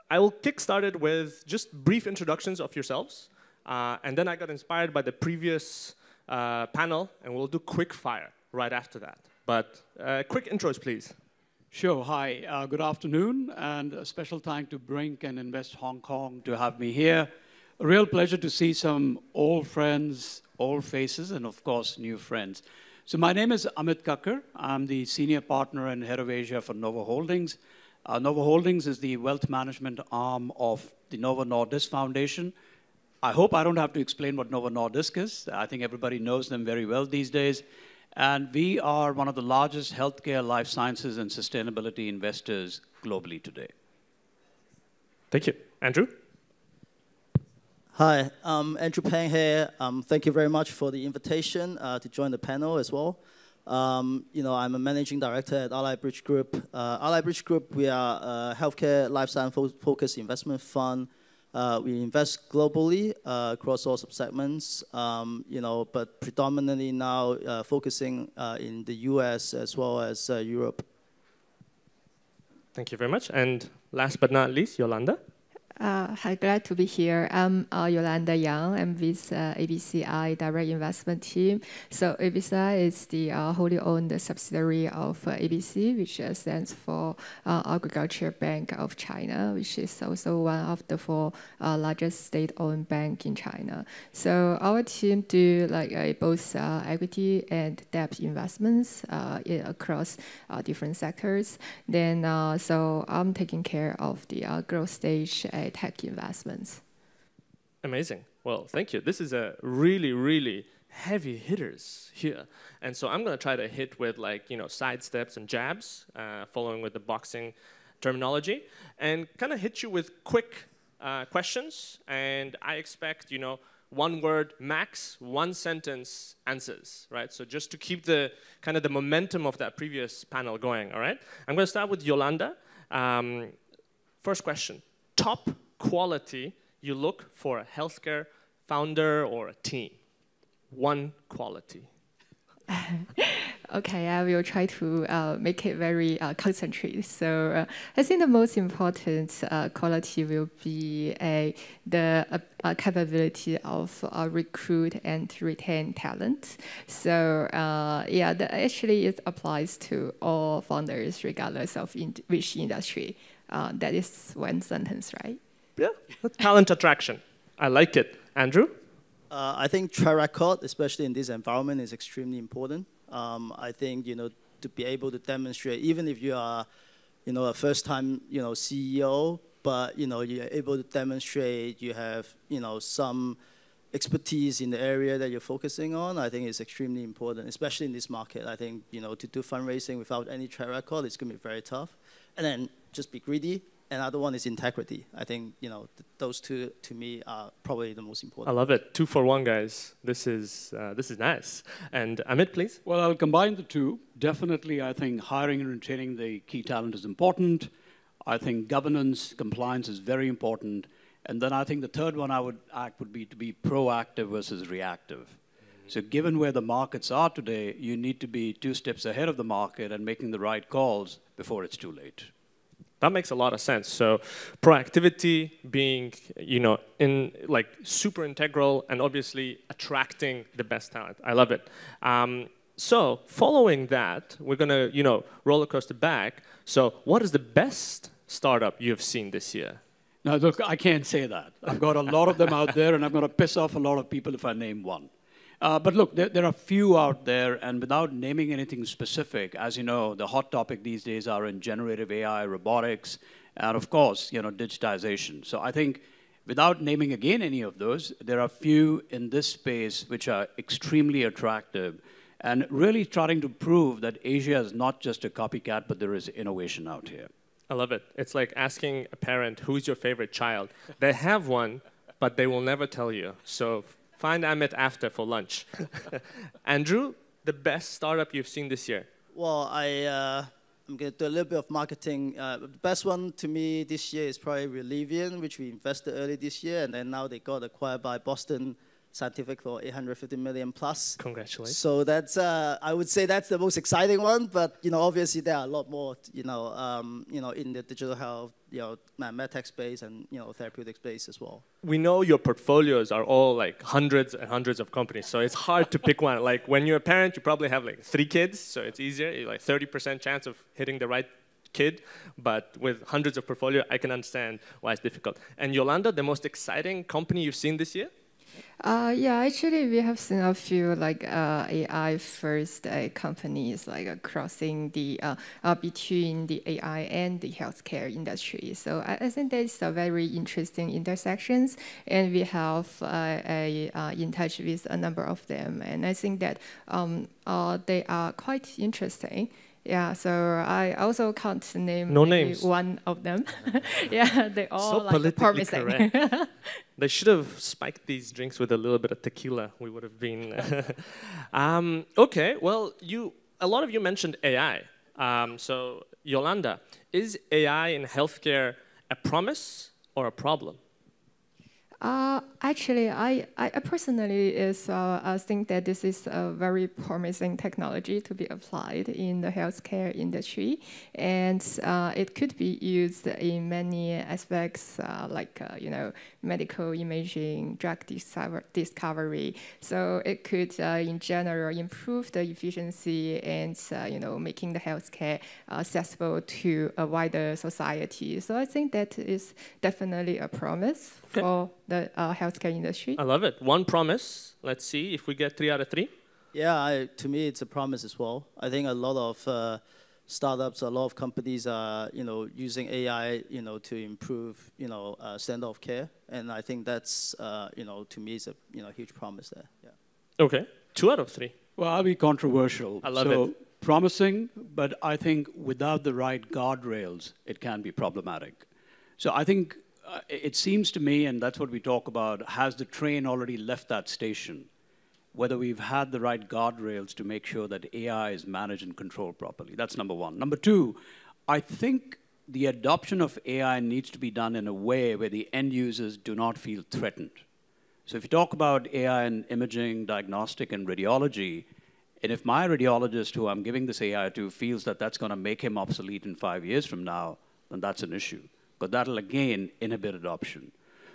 I will kickstart it with just brief introductions of yourselves. And then I got inspired by the previous panel, and we'll do quick fire right after that. But quick intros, please. Sure. Hi. Good afternoon, and a special thank to Brinc and Invest Hong Kong to have me here. A real pleasure to see some old friends, old faces, and of course, new friends. So my name is Amit Kakar. I'm the senior partner and head of Asia for Novo Holdings. Novo Holdings is the wealth management arm of the Novo Nordisk Foundation. I hope I don't have to explain what Novo Nordisk is. I think everybody knows them very well these days. And we are one of the largest healthcare, life sciences, and sustainability investors globally today. Thank you. Andrew? Hi, Andrew Peng here. Thank you very much for the invitation to join the panel as well. I'm a managing director at Ally Bridge Group. Ally Bridge Group, we are a healthcare, life science focused investment fund. We invest globally across all subsegments, but predominantly now focusing in the US as well as Europe. Thank you very much. And last but not least, Yolanda. Hi, glad to be here. I'm Yolanda Yang. I'm with ABCI Direct Investment Team. So ABCI is the wholly owned subsidiary of ABC, which stands for Agriculture Bank of China, which is also one of the four largest state-owned bank in China. So our team do both equity and debt investments across different sectors. Then, so I'm taking care of the growth stage tech investments. Amazing. Well, thank you. This is a really, really heavy hitters here. And so I'm going to try to hit with side steps and jabs, following with the boxing terminology, and kind of hit you with quick questions. And I expect, one word max, one sentence answers, right? So just to keep the kind of the momentum of that previous panel going, all right? I'm going to start with Yolanda. First question. Top quality you look for a healthcare founder or a team? One quality. Okay, I will try to make it very concentrated. So I think the most important quality will be the capability of recruit and retain talent. So actually it applies to all founders regardless of which industry. That is one sentence, right? Yeah, talent attraction. I like it. Andrew? I think track record, especially in this environment, is extremely important. I think, to be able to demonstrate, even if you are, a first-time, CEO, but, you're able to demonstrate you have, some expertise in the area that you're focusing on, I think is extremely important, especially in this market. I think, to do fundraising without any track record, it's going to be very tough. And then just be greedy. Another one is integrity. I think, those two, to me, are probably the most important. I love it. 2 for 1, guys. This is nice. And Amit, please. Well, I'll combine the two. Definitely, I think hiring and retaining the key talent is important. I think governance, compliance is very important. And then I think the third one I would act would be to be proactive versus reactive. So given where the markets are today, you need to be 2 steps ahead of the market and making the right calls before it's too late. That makes a lot of sense. So proactivity being, super integral and obviously attracting the best talent. I love it. So following that, we're going to, roller coaster back. So what is the best startup you have seen this year? Now, look, I can't say that. I've got a lot of them out there, and I'm going to piss off a lot of people if I name one. But look, there are few out there, and without naming anything specific, as you know, the hot topic these days are in generative AI, robotics, and of course, digitization. So I think without naming again any of those, there are few in this space which are extremely attractive and really trying to prove that Asia is not just a copycat, but there is innovation out here. I love it. It's like asking a parent, who's your favorite child? They have one, but they will never tell you. So find Amit after for lunch. Andrew, the best startup you've seen this year? Well, I'm going to do a little bit of marketing. The best one to me this year is probably Relivion, which we invested early this year, and then now they got acquired by Boston Scientific for $850 million plus. Congratulations. So that's, I would say that's the most exciting one, but obviously there are a lot more, in the digital health, medtech space and therapeutic space as well. We know your portfolios are all like hundreds and hundreds of companies, so it's hard to pick one. Like when you're a parent, you probably have like 3 kids, so it's easier. You're like 30% chance of hitting the right kid, but with hundreds of portfolio, I can understand why it's difficult. And Yolanda, the most exciting company you've seen this year? Yeah, actually, we have seen a few like AI first companies like crossing the between the AI and the healthcare industry. So I think that's a very interesting intersections, and we have in touch with a number of them, and I think that they are quite interesting. Yeah, so I also can't name one of them. Yeah, they all so like promising. They should have spiked these drinks with a little bit of tequila. We would have been. Okay, well, a lot of you mentioned AI. So Yolanda, is AI in healthcare a promise or a problem? Actually, I personally think that this is a very promising technology to be applied in the healthcare industry, and it could be used in many aspects, like medical imaging, drug discovery. So it could, in general, improve the efficiency and making the healthcare accessible to a wider society. So I think that is definitely a promise for the healthcare industry. I love it. One promise. Let's see if we get 3 out of 3. Yeah, to me, it's a promise as well. I think a lot of startups, a lot of companies are, using AI, to improve, standard of care, and I think that's, to me, is a, huge promise there. Yeah. Okay, 2 out of 3. Well, I'll be controversial. I love it. Promising, but I think without the right guardrails, it can be problematic. So I think it seems to me, and that's what we talk about, has the train already left that station? Whether we've had the right guardrails to make sure that AI is managed and controlled properly. That's number one. Number two, I think the adoption of AI needs to be done in a way where the end users do not feel threatened. So if you talk about AI in imaging, diagnostic, and radiology, and if my radiologist who I'm giving this AI to feels that that's going to make him obsolete in 5 years from now, then that's an issue. But that'll, again, inhibit adoption.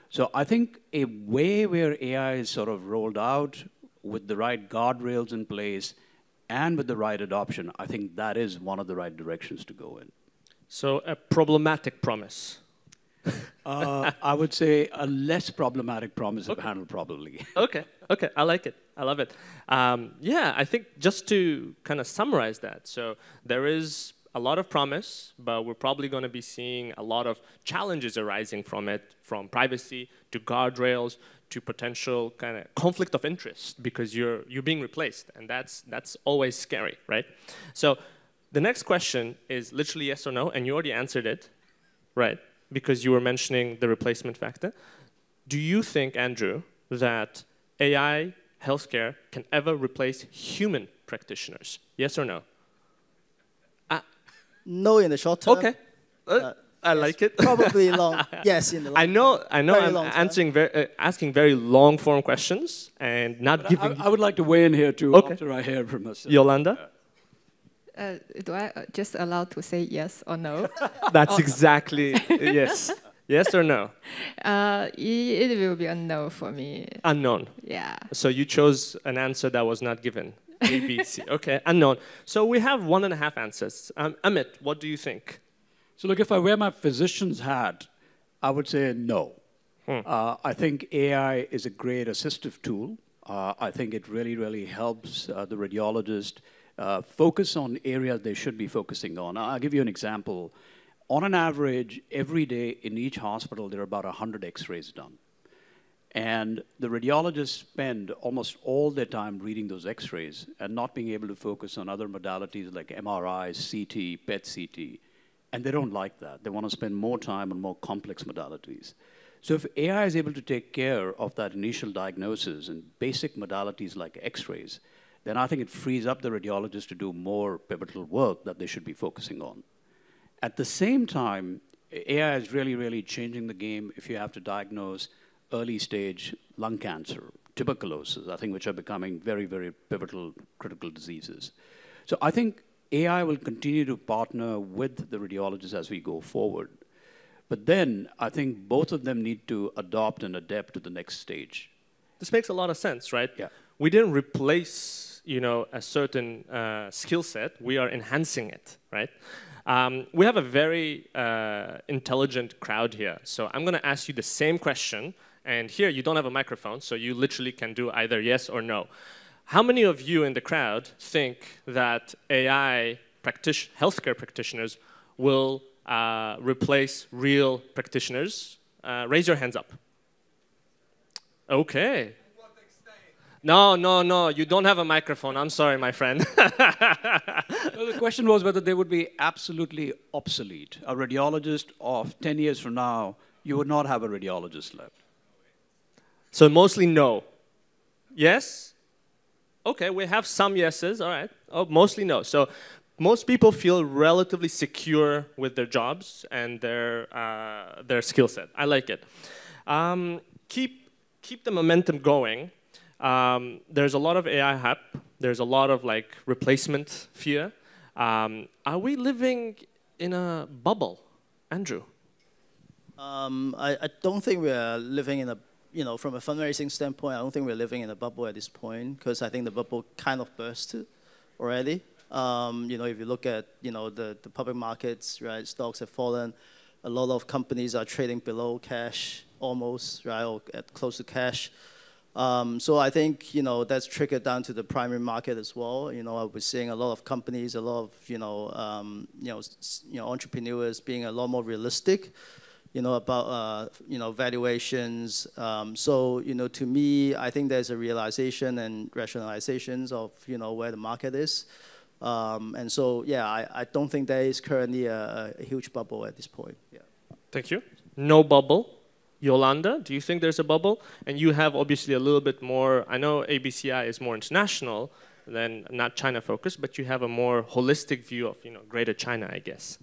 So I think a way where AI is sort of rolled out with the right guardrails in place and with the right adoption, I think that is one of the right directions to go in. So a problematic promise. I would say a less problematic promise of handle probably. Okay, I like it. I love it. Yeah, I think just to kind of summarize that, so there is a lot of promise, but we're probably going to be seeing a lot of challenges arising from it, from privacy to guardrails to potential kind of conflict of interest because you're being replaced, and that's always scary, right? So the next question is literally yes or no, and you already answered it, right? Because you were mentioning the replacement factor. Do you think, Andrew, that AI healthcare can ever replace human practitioners? Yes or no? No, in the short term. Okay, I like it. Probably long. Yes, in the long term. I know. I'm asking very long form questions and not giving. I would like to weigh in here too after I hear from us. Yolanda. Do I just allowed to say yes or no? That's exactly yes. Yes or no? It will be a no for me. Unknown. Yeah. So you chose an answer that was not given. A, B, C. Okay, unknown. So we have 1.5 answers. Amit, what do you think? So look, if I wear my physician's hat, I would say no. I think AI is a great assistive tool. I think it really, really helps the radiologist focus on areas they should be focusing on. I'll give you an example. On an average, every day in each hospital, there are about 100 X-rays done. And the radiologists spend almost all their time reading those X-rays and not being able to focus on other modalities like MRI, CT, PET-CT. And they don't like that. They want to spend more time on more complex modalities. So if AI is able to take care of that initial diagnosis and basic modalities like X-rays, then I think it frees up the radiologist to do more pivotal work that they should be focusing on. At the same time, AI is really, really changing the game if you have to diagnose early stage lung cancer, tuberculosis, I think, which are becoming very, very pivotal, critical diseases. So I think AI will continue to partner with the radiologists as we go forward. But then I think both of them need to adopt and adapt to the next stage. This makes a lot of sense, right? Yeah. We didn't replace, a certain skill set. We are enhancing it, right? We have a very intelligent crowd here. So I'm going to ask you the same question. And here, you don't have a microphone, so you literally can do either yes or no. How many of you in the crowd think that AI healthcare practitioners will replace real practitioners? Raise your hands up. Okay. No, you don't have a microphone. I'm sorry, my friend. Well, the question was whether they would be absolutely obsolete. A radiologist of 10 years from now, you would not have a radiologist left. So mostly no. Yes? Okay, we have some yeses, all right. Oh, mostly no. So most people feel relatively secure with their jobs and their skill set. I like it. Keep the momentum going. There's a lot of AI hype. There's a lot of replacement fear. Are we living in a bubble, Andrew? I don't think we're living in a, from a fundraising standpoint, I don't think we're living in a bubble at this point, because I think the bubble kind of burst already. If you look at, the public markets, right, stocks have fallen. A lot of companies are trading below cash almost, right, or at close to cash. So I think, that's trickled down to the primary market as well. We're seeing a lot of companies, a lot of, entrepreneurs being a lot more realistic, about, valuations. So, to me, I think there's a realization and rationalizations of, where the market is. And so, yeah, I don't think there is currently a huge bubble at this point. Yeah. Thank you. No bubble. Yolanda, do you think there's a bubble? And you have obviously a little bit more, I know ABCI is more international than not China focused, but you have a more holistic view of greater China, I guess.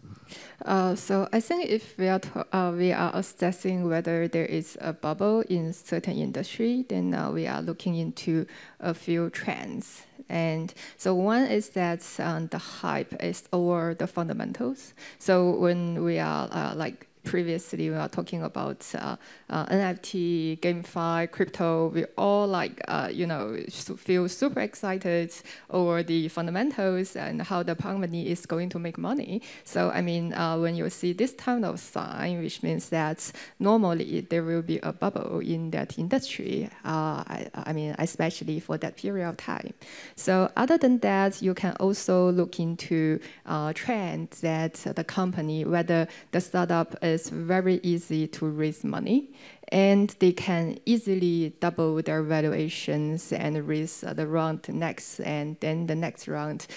So I think if we are assessing whether there is a bubble in certain industry, then we are looking into a few trends. And so one is that the hype is over the fundamentals. So when we are previously, we are talking about NFT, GameFi, crypto. We all feel super excited over the fundamentals and how the company is going to make money. So I mean, when you see this kind of sign, which means that normally there will be a bubble in that industry. I mean, especially for that period of time. So other than that, you can also look into trends that the company, whether the startup is very easy to raise money, and they can easily double their valuations and raise the round next and then the next round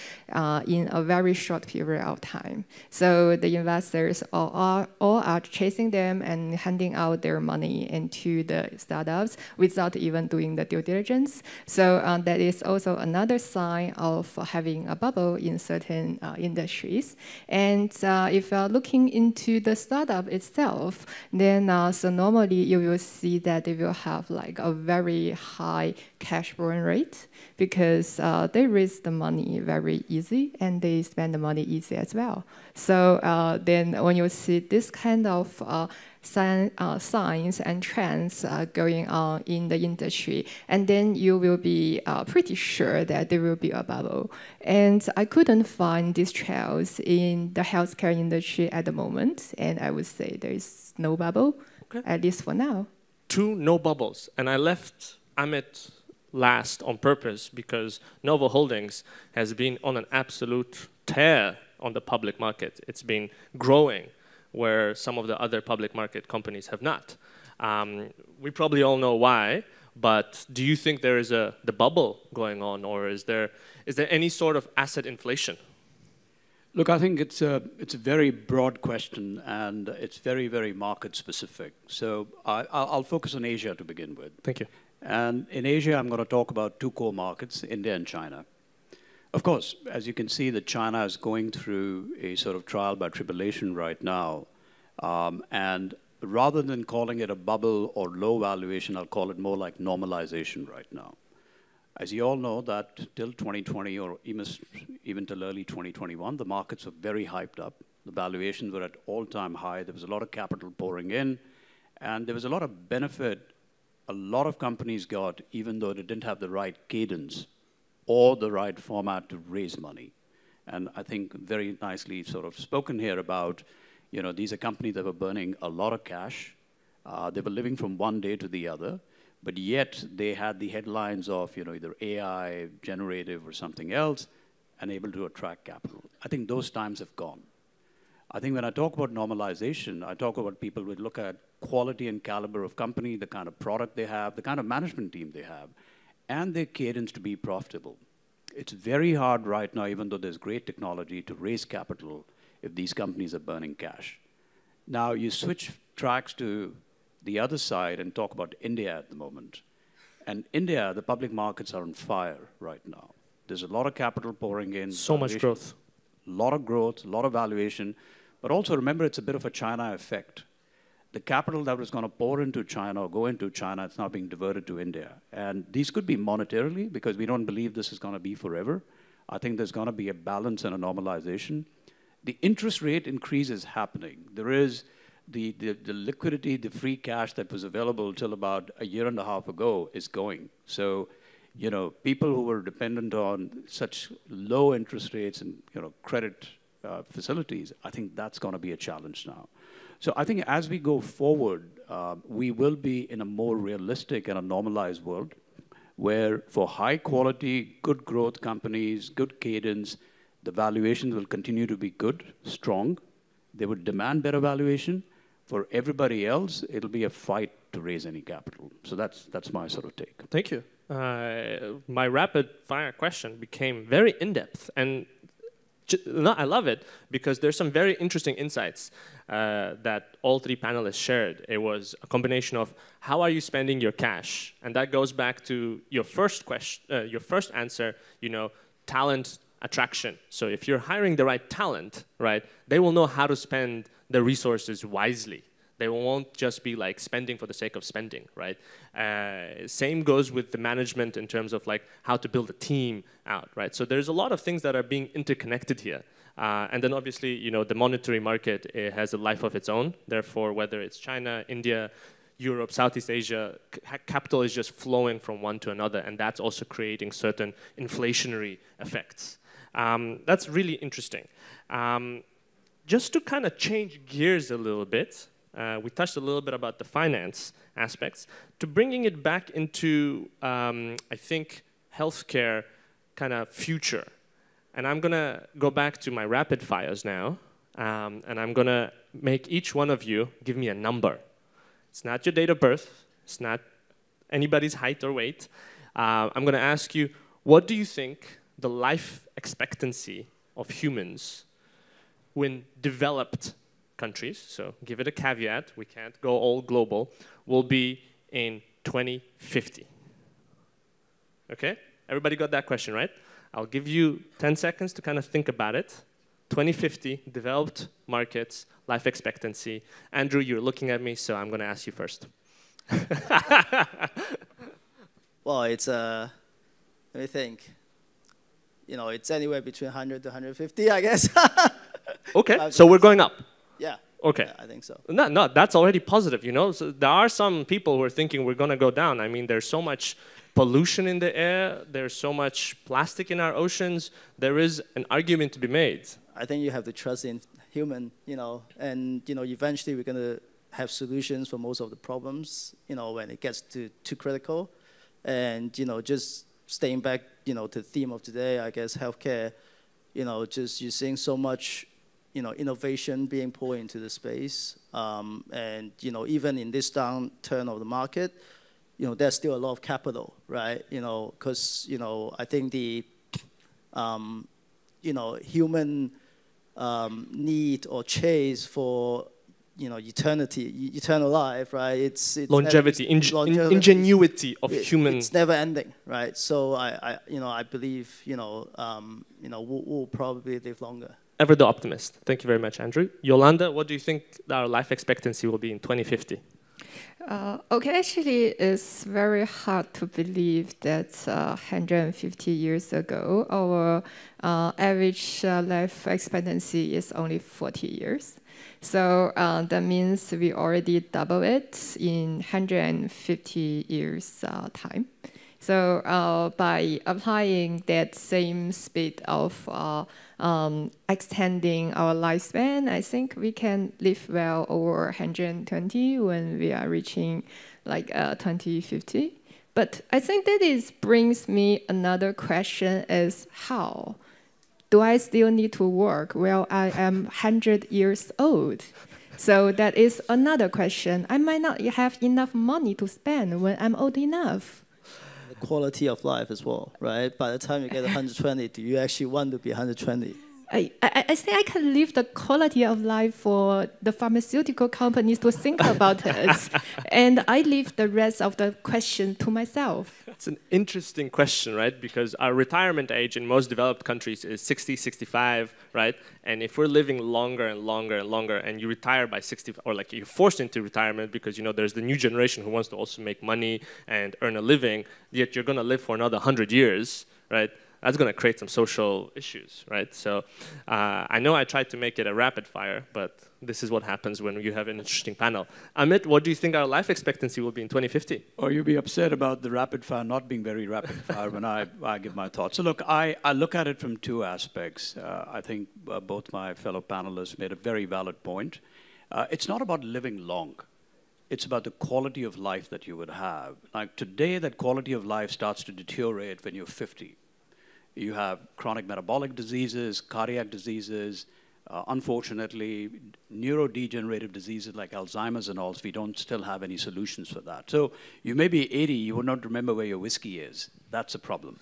in a very short period of time. So the investors all are chasing them and handing out their money into the startups without even doing the due diligence. So that is also another sign of having a bubble in certain industries. And if you're looking into the startup itself, then so normally you will see that they will have a very high cash burn rate because they raise the money very easy and they spend the money easy as well. So then when you see this kind of signs and trends going on in the industry, and then you will be pretty sure that there will be a bubble. And I couldn't find these trails in the healthcare industry at the moment, and I would say there is no bubble, at least for now. 2 no bubbles, and I left Amit last on purpose because Novo Holdings has been on an absolute tear on the public market. It's been growing where some of the other public market companies have not. We probably all know why, but do you think there is the bubble going on, or is there any sort of asset inflation? Look, I think it's a very broad question, and it's very, very market specific. So I'll focus on Asia to begin with. Thank you. And in Asia, I'm going to talk about 2 core markets, India and China. Of course, as you can see, that China is going through a sort of trial by tribulation right now. And rather than calling it a bubble or low valuation, I'll call it more like normalization right now. As you all know, that till 2020 or even till early 2021, the markets were very hyped up. The valuations were at all-time high. There was a lot of capital pouring in, and there was a lot of benefit a lot of companies got, even though they didn't have the right cadence or the right format to raise money. And I think very nicely sort of spoken here about, you know, these are companies that were burning a lot of cash. They were living from one day to the other, but yet they had the headlines of, you know, either AI, generative, or something else, and able to attract capital. I think those times have gone. I think when I talk about normalization, I talk about people who look at quality and caliber of company, the kind of product they have, the kind of management team they have, and their cadence to be profitable. It's very hard right now, even though there's great technology, to raise capital if these companies are burning cash. Now, you switch tracks to the other side and talk about India at the moment. And India, the public markets are on fire right now. There's a lot of capital pouring in. So much growth. A lot of growth, a lot of valuation. But also remember, it's a bit of a China effect. The capital that was going to pour into China or go into China, it's now being diverted to India. And these could be monetarily, because we don't believe this is going to be forever. I think there's going to be a balance and a normalization. The interest rate increase is happening. There is the liquidity, the free cash that was available till about a year and a half ago is going. So, you know, people who were dependent on such low interest rates and, you know, credit facilities, I think that's going to be a challenge now. So I think as we go forward, we will be in a more realistic and a normalized world where for high quality, good growth companies, good cadence, the valuations will continue to be good, strong. They would demand better valuation. For everybody else, it'll be a fight to raise any capital. So that's my sort of take. Thank you. My rapid fire question became very in-depth, and no, I love it because there's some very interesting insights that all three panelists shared. It was a combination of how are you spending your cash, and that goes back to your first question, your first answer. You know, talent attraction. So if you're hiring the right talent, right, they will know how to spend the resources wisely. They won't just be like spending for the sake of spending, right? Same goes with the management in terms of like how to build a team out, right? So there's a lot of things that are being interconnected here. And then obviously, you know, the monetary market, it has a life of its own. Therefore, whether it's China, India, Europe, Southeast Asia, capital is just flowing from one to another, and that's also creating certain inflationary effects. That's really interesting. Just to kind of change gears a little bit, we touched a little bit about the finance aspects, to bringing it back into, I think, healthcare kind of future. And I'm going to go back to my rapid fires now, and I'm going to make each one of you give me a number. It's not your date of birth. It's not anybody's height or weight. I'm going to ask you, what do you think the life expectancy of humans when developed countries, so give it a caveat, we can't go all global, will be in 2050? Okay? Everybody got that question, right? I'll give you 10 seconds to kind of think about it. 2050, developed markets, life expectancy. Andrew, you're looking at me, so I'm going to ask you first. Well, it's, let me think. You know, it's anywhere between 100 to 150, I guess. Okay, so we're going up. Yeah. Okay. Yeah, I think so. No, that's already positive, you know. So there are some people who are thinking we're going to go down. I mean, there's so much pollution in the air. There's so much plastic in our oceans. There is an argument to be made. I think you have to trust in human, you know, and, you know, eventually we're going to have solutions for most of the problems, you know, when it gets too critical. And, you know, just staying back, you know, to the theme of today, I guess healthcare, you know, just you're seeing so much, you know, innovation being poured into the space. And, you know, even in this downturn of the market, you know, there's still a lot of capital, right? You know, because, you know, I think the, you know, human need or chase for, you know, eternal life, right? It's longevity, ingenuity of human. It's never ending, right? So you know, I believe, you know, we'll probably live longer. Ever the optimist. Thank you very much, Andrew. Yolanda, what do you think our life expectancy will be in 2050? Okay, actually, it's very hard to believe that 150 years ago, our average life expectancy is only 40 years. So that means we already double it in 150 years time. So by applying that same speed of extending our lifespan, I think we can live well over 120 when we are reaching like 2050. But I think that brings me another question: is how? Do I still need to work while I am 100 years old? So that is another question. I might not have enough money to spend when I'm old enough. Quality of life as well, right? By the time you get 120, do you actually want to be 120? I think I can leave the quality of life for the pharmaceutical companies to think about it. And I leave the rest of the question to myself. It's an interesting question, right? Because our retirement age in most developed countries is 60, 65, right? And if we're living longer and longer and longer, and you retire by 60, or like you're forced into retirement because, you know, there's the new generation who wants to also make money and earn a living, yet you're going to live for another 100 years, right? That's going to create some social issues, right? So I know I tried to make it a rapid fire, but this is what happens when you have an interesting panel. Amit, what do you think our life expectancy will be in 2050? Or you'll be upset about the rapid fire not being very rapid fire when I give my thoughts. So look, I look at it from two aspects. I think both my fellow panelists made a very valid point. It's not about living long. It's about the quality of life that you would have. Like today, that quality of life starts to deteriorate when you're 50. You have chronic metabolic diseases, cardiac diseases, unfortunately, neurodegenerative diseases like Alzheimer's and all, so we don't still have any solutions for that. So you may be 80, you will not remember where your whiskey is. That's a problem.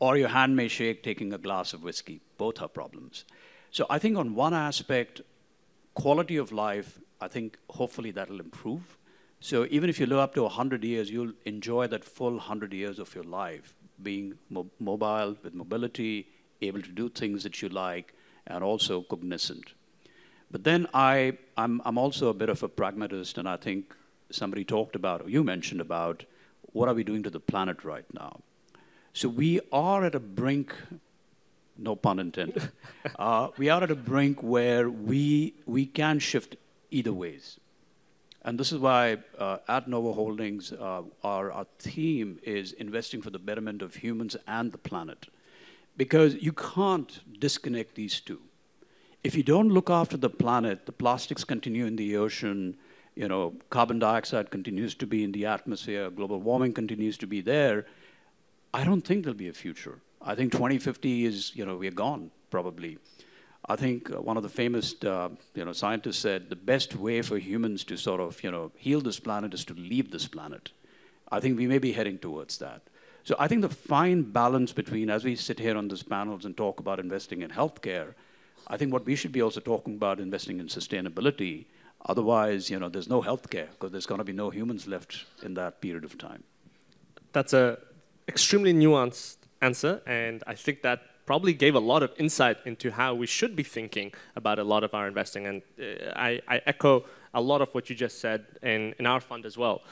Or your hand may shake taking a glass of whiskey. Both are problems. So I think on one aspect, quality of life, I think hopefully that'll improve. So even if you live up to 100 years, you'll enjoy that full 100 years of your life, being mobile, with mobility, able to do things that you like, and also cognizant. But then I'm also a bit of a pragmatist, and I think somebody talked about, or you mentioned about, what are we doing to the planet right now? So we are at a brink, no pun intended, we are at a brink where we can shift either ways. And this is why at Novo Holdings, our theme is investing for the betterment of humans and the planet. Because you can't disconnect these two. If you don't look after the planet, the plastics continue in the ocean, you know, carbon dioxide continues to be in the atmosphere, global warming continues to be there. I don't think there'll be a future. I think 2050 is, you know, we're gone, probably. I think one of the famous scientists said the best way for humans to sort of heal this planet is to leave this planet. I think we may be heading towards that. So I think the fine balance between, as we sit here on these panels and talk about investing in healthcare, I think what we should be also talking about investing in sustainability. Otherwise, there's no healthcare because there's going to be no humans left in that period of time. That's an extremely nuanced answer, and I think that probably gave a lot of insight into how we should be thinking about a lot of our investing. And I echo a lot of what you just said in our fund as well.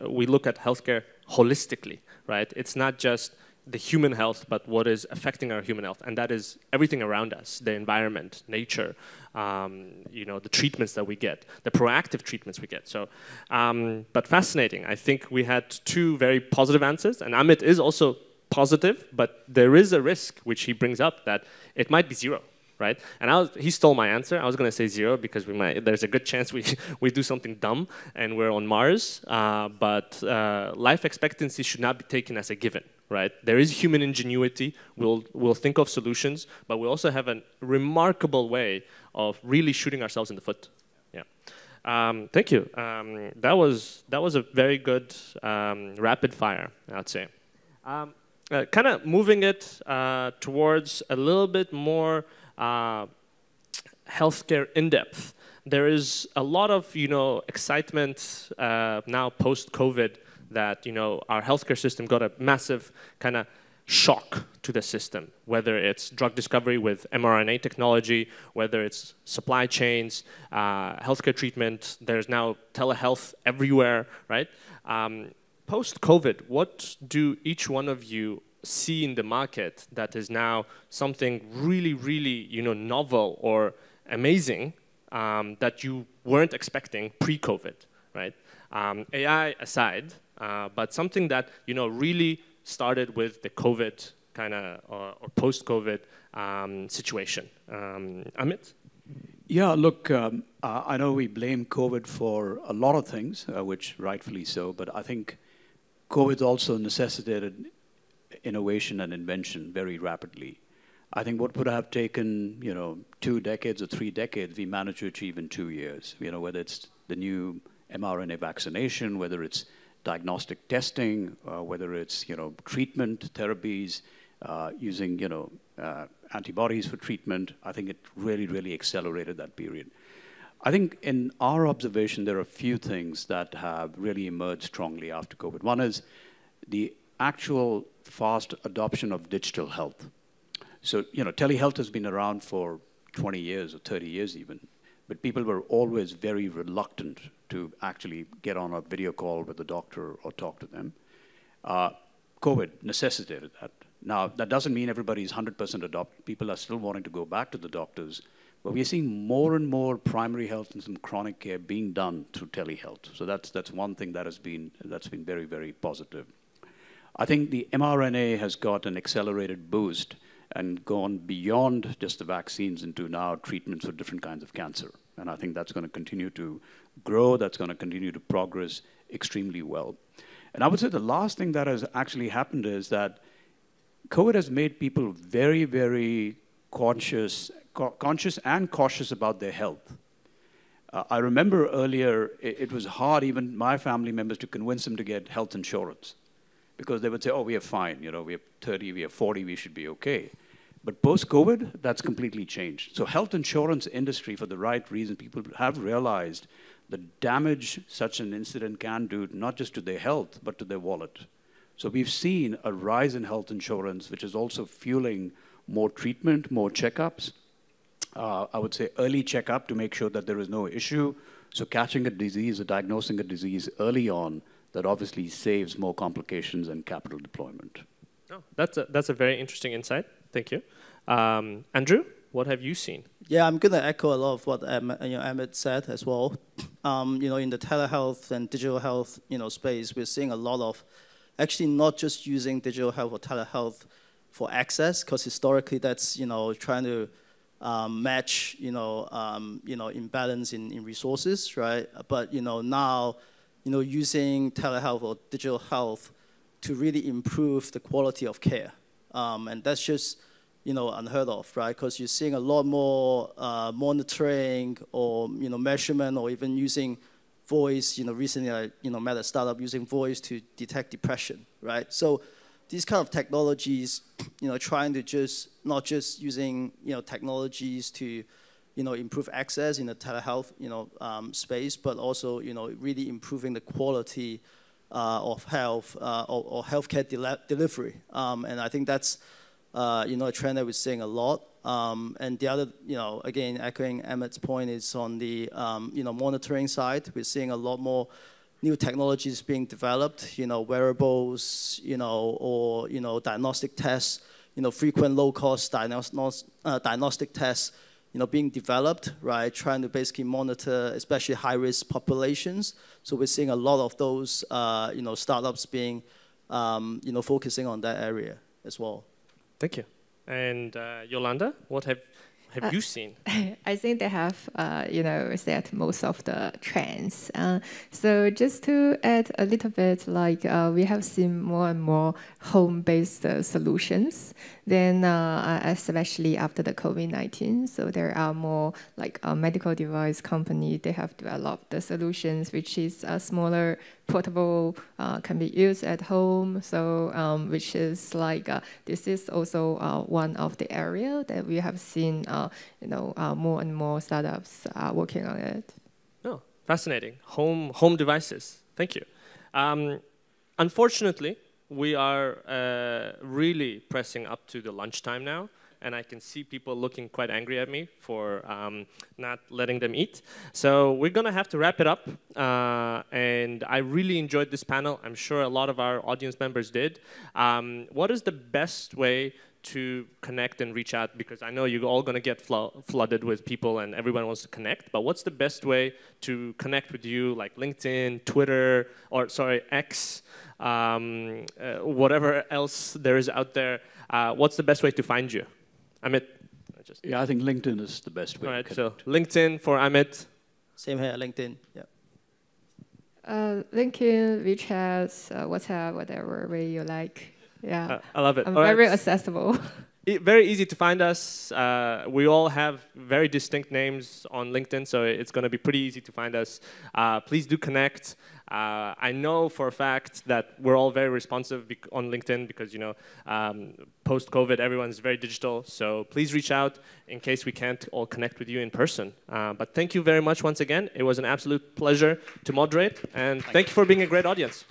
We look at healthcare holistically, right? It's not just the human health, but what is affecting our human health. And that is everything around us, the environment, nature, the treatments that we get, the proactive treatments we get. So, but fascinating. I think we had two very positive answers, and Amit is also positive, but there is a risk, which he brings up, that it might be zero, right? And he stole my answer. I was going to say zero because there's a good chance we do something dumb and we're on Mars. But life expectancy should not be taken as a given, right? There is human ingenuity. We'll think of solutions, but we also have a remarkable way of really shooting ourselves in the foot. Yeah. Thank you. That was a very good rapid fire, I'd say. Kind of moving it towards a little bit more healthcare in depth. There is a lot of excitement now post-COVID that our healthcare system got a massive kind of shock to the system, whether it's drug discovery with mRNA technology, whether it's supply chains, healthcare treatment. There's now telehealth everywhere, right? Post-COVID, what do each one of you see in the market that is now something really, really, novel or amazing that you weren't expecting pre-COVID, right? AI aside, but something that really started with the COVID kind of or post-COVID situation. Amit? Yeah, look, I know we blame COVID for a lot of things, which rightfully so, but I think COVID also necessitated innovation and invention very rapidly. I think what would have taken 2 decades or 3 decades, we managed to achieve in 2 years. Whether it's the new mRNA vaccination, whether it's diagnostic testing, whether it's treatment therapies, using antibodies for treatment. I think it really, really accelerated that period. I think in our observation, there are a few things that have really emerged strongly after COVID. One is the actual fast adoption of digital health. So, telehealth has been around for 20 years or 30 years even, but people were always very reluctant to actually get on a video call with a doctor or talk to them. COVID necessitated that. Now, that doesn't mean everybody's 100% adopted. People are still wanting to go back to the doctors, but we're seeing more and more primary health and some chronic care being done through telehealth. So that's one thing that's been very, very positive. I think the mRNA has got an accelerated boost and gone beyond just the vaccines into now treatments for different kinds of cancer. And I think that's going to continue to grow, that's going to continue to progress extremely well. And I would say the last thing that has actually happened is that COVID has made people very, very conscious and cautious about their health. I remember earlier, it was hard, even my family members, to convince them to get health insurance. Because they would say, oh, we are fine, we are 30, we are 40, we should be okay. But post-COVID, that's completely changed. So health insurance industry, for the right reason, people have realized the damage such an incident can do, not just to their health, but to their wallet. So we've seen a rise in health insurance, which is also fueling more treatment, more checkups. I would say early checkup to make sure that there is no issue. So catching a disease or diagnosing a disease early on, that obviously saves more complications and capital deployment. Oh, that's a very interesting insight. Thank you. Andrew, what have you seen? Yeah, I'm going to echo a lot of what Amit said as well. In the telehealth and digital health space, we're seeing a lot of actually not just using digital health or telehealth for access, because historically that's trying to match imbalance in resources, right? But now using telehealth or digital health to really improve the quality of care. And that's just, unheard of, right? Because you're seeing a lot more monitoring or, measurement, or even using voice. Recently I, met a startup using voice to detect depression, right? So these kind of technologies, trying to just, not just using, technologies to, improve access in the telehealth, space, but also, really improving the quality of health or healthcare delivery. And I think that's, a trend that we're seeing a lot. And the other, again, echoing Amit's point, is on the, monitoring side. We're seeing a lot more new technologies being developed, wearables, or, diagnostic tests, frequent low-cost diagnostic tests, being developed, right? Trying to basically monitor, especially high-risk populations. So we're seeing a lot of those, startups being, focusing on that area as well. Thank you. And Yolanda, what have you seen? I think they have, set most of the trends. So just to add a little bit, we have seen more and more home-based solutions. Then, especially after the COVID-19, so there are more a medical device company. They have developed the solutions, which is smaller, portable, can be used at home. So, which is this is also one of the area that we have seen, more and more startups are working on it. Oh, fascinating. Home devices. Thank you. Unfortunately, we are really pressing up to the lunchtime now, and I can see people looking quite angry at me for not letting them eat. So we're gonna have to wrap it up, and I really enjoyed this panel. I'm sure a lot of our audience members did. What is the best way to connect and reach out? Because I know you're all gonna get flooded with people and everyone wants to connect, but what's the best way to connect with you, like LinkedIn, Twitter, or sorry, X, whatever else there is out there? What's the best way to find you? Amit? Yeah, I think LinkedIn is the best way. All right, so LinkedIn for Amit. Same here, LinkedIn, yeah. LinkedIn, WeChat, WhatsApp, whatever way you like. Yeah, I love it. I'm all very right. accessible. Very easy to find us. We all have very distinct names on LinkedIn, so it's going to be pretty easy to find us. Please do connect. I know for a fact that we're all very responsive on LinkedIn because, you know, post-COVID, everyone's very digital. So please reach out in case we can't all connect with you in person. But thank you very much once again. It was an absolute pleasure to moderate, and thank you for being a great audience.